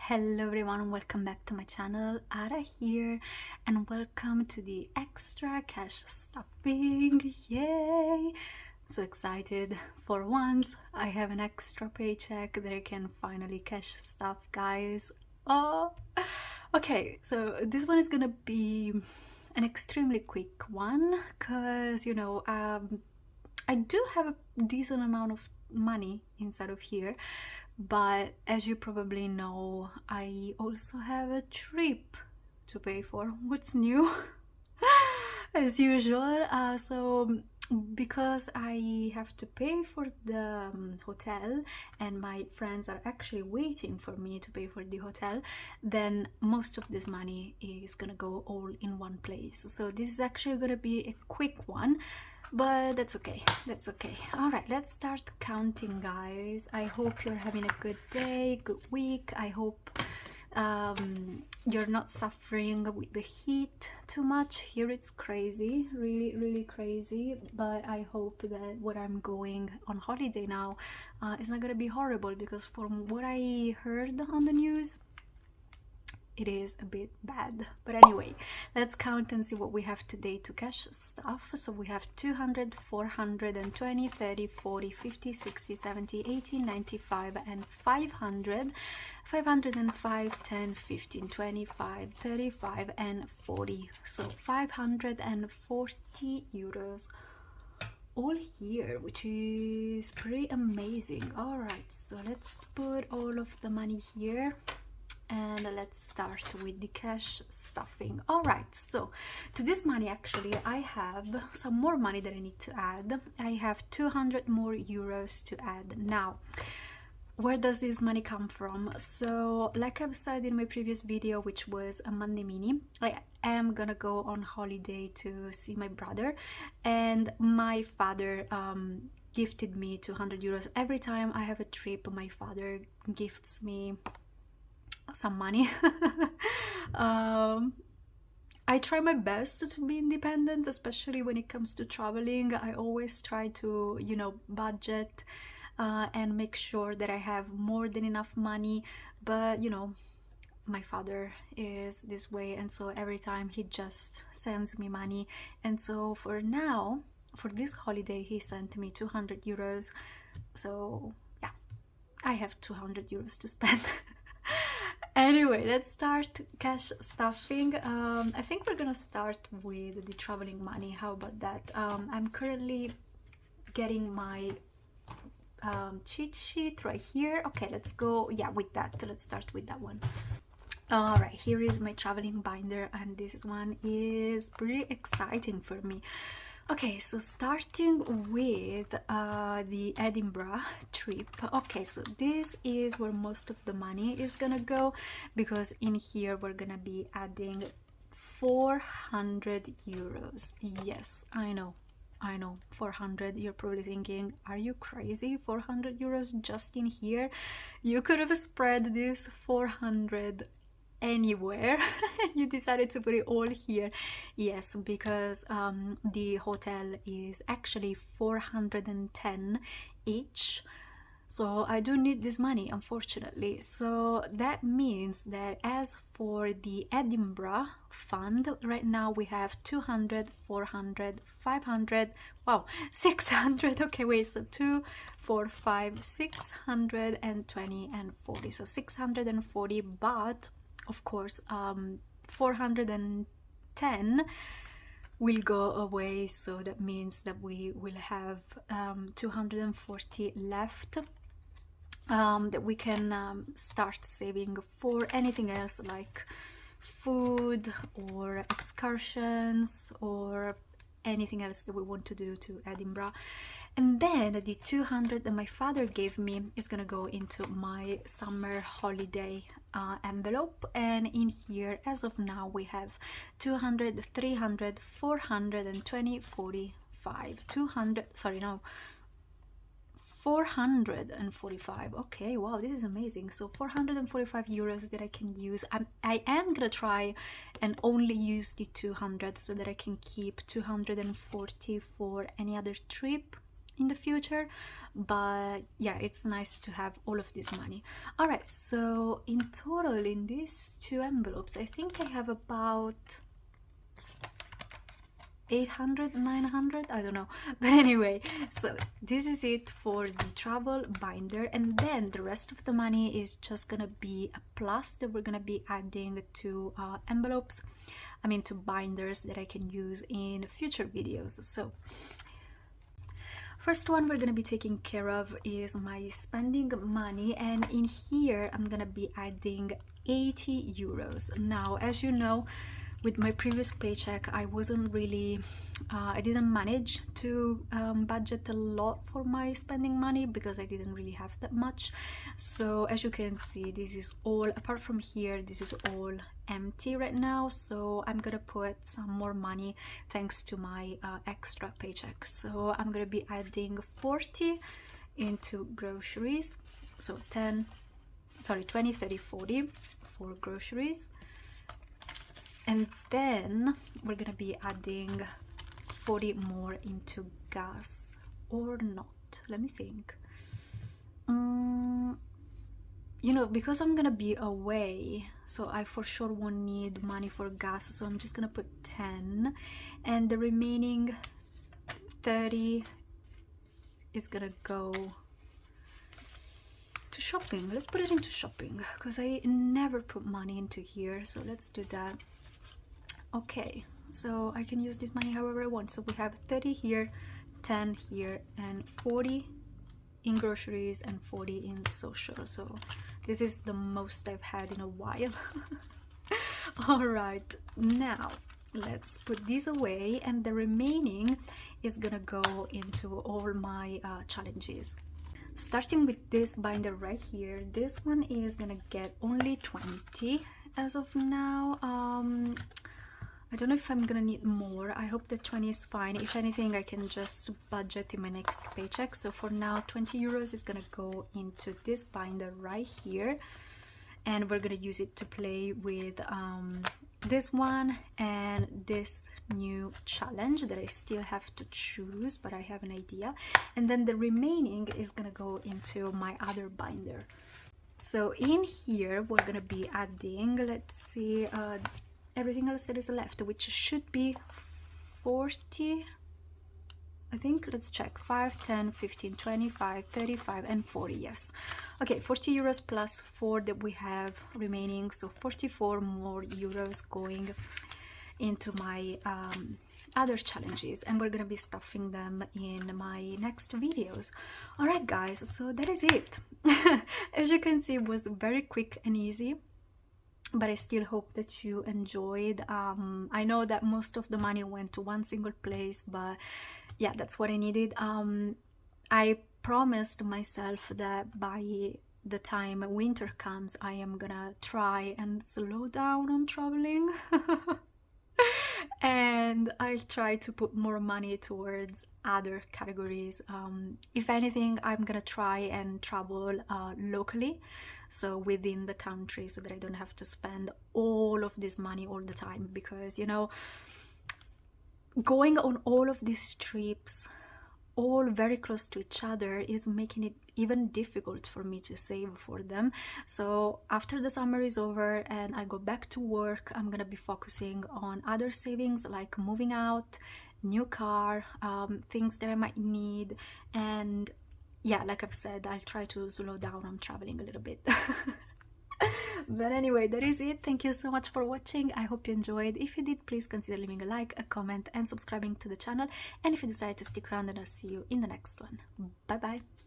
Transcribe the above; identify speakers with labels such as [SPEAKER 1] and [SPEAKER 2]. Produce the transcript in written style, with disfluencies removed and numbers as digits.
[SPEAKER 1] Hello everyone, welcome back to my channel. Ara here, and welcome to the extra cash stuffing. Yay! So excited. For once I have an extra paycheck that I can finally cash stuff, guys. Oh, okay, so this one is gonna be an extremely quick one because I do have a decent amount of money inside of here, but as you probably know, I also have a trip to pay for. What's new? As usual. So because I have to pay for the hotel and my friends are actually waiting for me to pay for the hotel, then most of this money is gonna go all in one place. So this is actually gonna be a quick one, but that's okay, that's okay. All right, let's start counting, guys. I hope you're having a good day, good week. I hope you're not suffering with the heat too much. Here it's crazy, really crazy, but I hope that when I'm going on holiday now, it's not gonna be horrible, because from what I heard on the news, it is a bit bad. But anyway, let's count and see what we have today to cash stuff. So we have 200, 420, 30, 40, 50, 60, 70, 80, 95 and 500, 505, 10, 15, 25, 35 and 40. So 540 euros all here, which is pretty amazing. All right, so let's put all of the money here and let's start with the cash stuffing. All right, so to this money, actually I have some more money that I need to add. I have 200 more euros to add. Now, where does this money come from? So like I've said in my previous video, which was a Monday mini, I am gonna go on holiday to see my brother, and my father gifted me 200 euros. Every time I have a trip, my father gifts me some money. I try my best to be independent, especially when it comes to traveling. I always try to, budget and make sure that I have more than enough money. But my father is this way, and so every time he just sends me money. And so for now, for this holiday, he sent me 200 euros. So yeah, I have 200 euros to spend. Anyway, let's start cash stuffing. I think we're gonna start with the traveling money. How about that? I'm currently getting my cheat sheet right here. Okay, let's go, yeah, with that. Let's start with that one. All right, here is my traveling binder, and this one is pretty exciting for me. Okay, so starting with the Edinburgh trip. Okay, so this is where most of the money is gonna go, because in here we're gonna be adding 400 euros. Yes, I know, 400. You're probably thinking, are you crazy? 400 euros just in here? You could have spread this 400 anywhere. You decided to put it all here. Yes, because the hotel is actually 410 each, so I do need this money, unfortunately. So that means that as for the Edinburgh fund, right now we have 200, 400, 500, wow, 600. Okay, wait, so 2, 4, 5, 620 and 40. So 640, but of course 410 will go away, so that means that we will have 240 left, that we can start saving for anything else, like food or excursions or anything else that we want to do to Edinburgh. And then the 200 that my father gave me is gonna go into my summer holiday envelope, and in here as of now we have 200, 300, 420, 45, 200, sorry, no, 445. Okay, wow, this is amazing. So 445 euros that I can use. I am gonna try and only use the 200 so that I can keep 240 for any other trip in the future, but yeah, it's nice to have all of this money. All right, so in total in these two envelopes, I think I have about 800, 900, I don't know, but anyway, so this is it for the travel binder, and then the rest of the money is just gonna be a plus that we're gonna be adding to envelopes, I mean to binders that I can use in future videos. So first one we're gonna be taking care of is my spending money, and in here I'm gonna be adding 80 euros. Now, as you know, with my previous paycheck, I wasn't really, I didn't manage to budget a lot for my spending money because I didn't really have that much. So as you can see, this is all, apart from here, this is all empty right now. So I'm gonna put some more money thanks to my extra paycheck. So I'm gonna be adding 40 into groceries. So 20, 30, 40 for groceries. And then we're gonna be adding 40 more into gas, or not. Let me think. You know, because I'm gonna be away, so I for sure won't need money for gas, so I'm just gonna put 10, and the remaining 30 is gonna go to shopping. Let's put it into shopping because I never put money into here, so let's do that. Okay, so I can use this money however I want. So we have 30 here, 10 here, and 40 in groceries and 40 in social. So this is the most I've had in a while. All right, now let's put these away, and the remaining is gonna go into all my challenges. Starting with this binder right here, this one is gonna get only 20 as of now. I don't know if I'm gonna need more. I hope the 20 is fine. If anything, I can just budget in my next paycheck. So for now, 20 euros is gonna go into this binder right here, and we're gonna use it to play with this one and this new challenge that I still have to choose, but I have an idea. And then the remaining is gonna go into my other binder. So in here we're gonna be adding, let's see, everything else that is left, which should be 40, I think. Let's check. 5, 10, 15, 25, 35, and 40. Yes. Okay, 40 euros plus 4 that we have remaining. So 44 more euros going into my other challenges, and we're gonna be stuffing them in my next videos. All right, guys. So that is it. As you can see, it was very quick and easy, but I still hope that you enjoyed. I know that most of the money went to one single place, but yeah, that's what I needed. I promised myself that by the time winter comes, I am gonna try and slow down on traveling. And I'll try to put more money towards other categories. If anything, I'm gonna try and travel locally, so within the country, so that I don't have to spend all of this money all the time, because you know, going on all of these trips all very close to each other is making it even difficult for me to save for them. So after the summer is over and I go back to work, I'm gonna be focusing on other savings, like moving out, new car, things that I might need. And yeah, like I've said, I'll try to slow down on traveling a little bit. But anyway, that is it. Thank you so much for watching. I hope you enjoyed. If you did, please consider leaving a like, a comment, and subscribing to the channel. And if you decide to stick around, then I'll see you in the next one. Bye bye.